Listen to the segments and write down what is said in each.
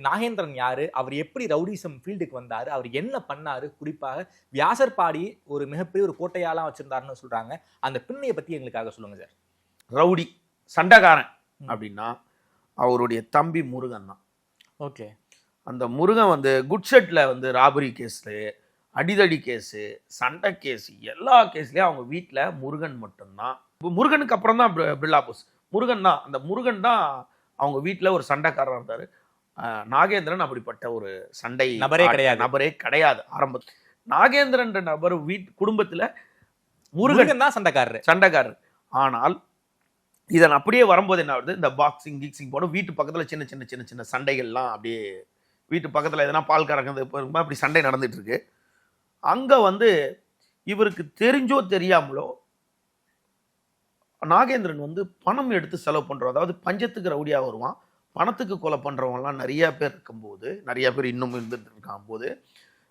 நாகேந்திரன் யாரு, அவர் எப்படி ரவுடிசம் ஃபீல்டுக்கு வந்தாரு, அவர் என்ன பண்ணாரு, குறிப்பாக வியாசர்பாடி ஒரு மிகப்பெரிய ஒரு கோட்டையாலாம் வச்சிருந்தாருன்னு சொல்றாங்க. அந்த பின்னைய பத்தி எங்களுக்காக சொல்லுங்க சார். ரவுடி சண்டைக்காரன் அப்படின்னா அவருடைய தம்பி முருகன் தான். ஓகே. அந்த முருகன் வந்து குட்ஷெட்ல வந்து ராபரி கேஸு, அடிதடி கேஸு, சண்டை கேஸு, எல்லா கேஸ்லயும் அவங்க வீட்டில் முருகன் மட்டும்தான். முருகனுக்கு அப்புறம் தான் பிர்லா போஸ். முருகன் தான், அந்த முருகன் தான் அவங்க வீட்டில் ஒரு சண்டைக்காரர் இருந்தார். நாகேந்திரன் அப்படிப்பட்ட ஒரு சண்டை நபரே கிடையாது ஆரம்பத்தில். நாகேந்திரன் நபர் குடும்பத்தில் முருகன் தான் சண்டைக்காரர். ஆனால் இதன் அப்படியே வரும்போது என்ன ஆகுது, இந்த பாக்ஸிங் கீக்ஸிங் போன வீட்டு பக்கத்தில் சின்ன சின்ன சின்ன சின்ன சண்டைகள்லாம் அப்படியே வீட்டு பக்கத்தில் எதனா பால் கறக்கிறது அப்படி சண்டை நடந்துட்டு இருக்கு. அங்கே வந்து இவருக்கு தெரிஞ்சோ தெரியாமலோ நாகேந்திரன் வந்து பணம் எடுத்து செலவு பண்ணுறோம். அதாவது பஞ்சத்துக்கு ரவுடியாக வருவான், பணத்துக்கு கொலை பண்ணுறவங்கலாம் நிறைய பேர் இருக்கும்போது, நிறைய பேர் இன்னும் இருந்துட்டு இருக்கான் போது,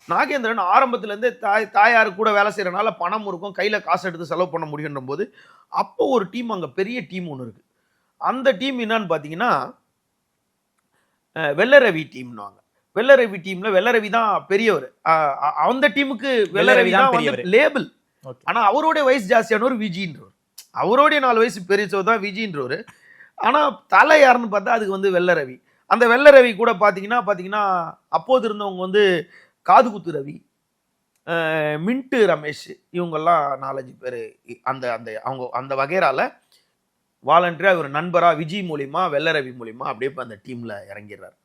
நாகேந்திரன் ஆரம்பத்துலேருந்தே தாயாரு கூட வேலை செய்கிறனால பணம் இருக்கும், கையில் காசு எடுத்து செலவு பண்ண முடியுன்ற போது அப்போ ஒரு டீம், அங்கே பெரிய டீம் ஒன்று இருக்குது. அந்த டீம் என்னன்னு பார்த்தீங்கன்னா வெள்ளரவி டீம்னுவாங்க. வெள்ளரவி டீமில் வெள்ளரவி தான் பெரியவர். அந்த டீமுக்கு வெள்ளரவி தான் லேபிள். ஆனால் அவருடைய வயசு ஜாஸ்தியானவர் விஜின்றவர், அவருடைய 4 வயசு பெரியவர் தான் விஜின்றவர். ஆனால் தலை யாருன்னு பார்த்தா அதுக்கு வந்து வெள்ளரவி. அந்த வெள்ளரவி கூட பார்த்தீங்கன்னா அப்போது இருந்தவங்க வந்து காதுகுத்து ரவி, மின்ட்டு ரமேஷ், இவங்கெல்லாம் 4-5 பேர் அந்த அந்த அவங்க அந்த வகைரால வாலண்டரியாக ஒரு நண்பராக விஜய் மூலிமா வெள்ளரவி மூலிமா அப்படியே இப்போ அந்த டீமில் இறங்கிடுறாரு.